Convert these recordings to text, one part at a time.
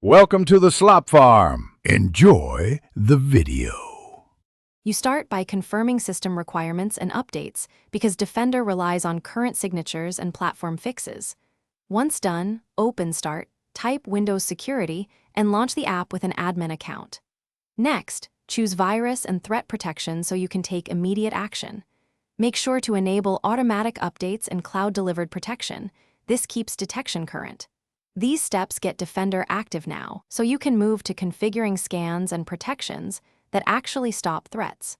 Welcome to the Slop Farm. Enjoy the video. You start by confirming system requirements and updates because Defender relies on current signatures and platform fixes. Once done, open Start, type Windows Security, and launch the app with an admin account. Next, choose Virus and Threat Protection so you can take immediate action. Make sure to enable automatic updates and cloud-delivered protection. This keeps detection current. These steps get Defender active now, so you can move to configuring scans and protections that actually stop threats.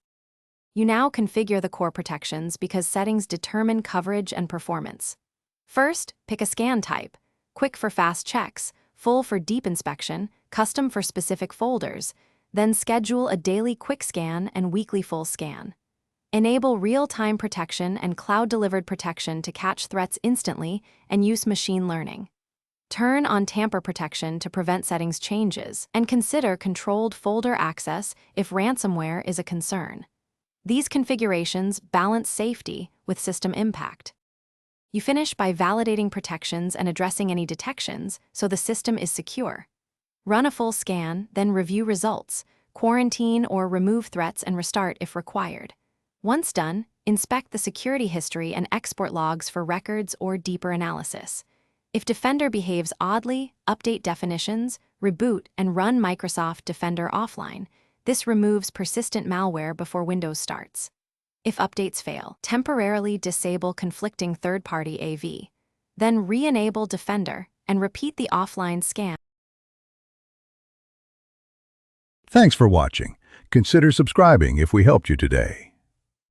You now configure the core protections because settings determine coverage and performance. First, pick a scan type: quick for fast checks, full for deep inspection, custom for specific folders. Then schedule a daily quick scan and weekly full scan. Enable real-time protection and cloud-delivered protection to catch threats instantly and use machine learning. Turn on tamper protection to prevent settings changes, and consider controlled folder access if ransomware is a concern. These configurations balance safety with system impact. You finish by validating protections and addressing any detections so the system is secure. Run a full scan, then review results, quarantine or remove threats and restart if required. Once done, inspect the security history and export logs for records or deeper analysis. If Defender behaves oddly, update definitions, reboot, and run Microsoft Defender offline. This removes persistent malware before Windows starts. If updates fail, temporarily disable conflicting third-party AV. Then re-enable Defender and repeat the offline scan. Thanks for watching. Consider subscribing if we helped you today.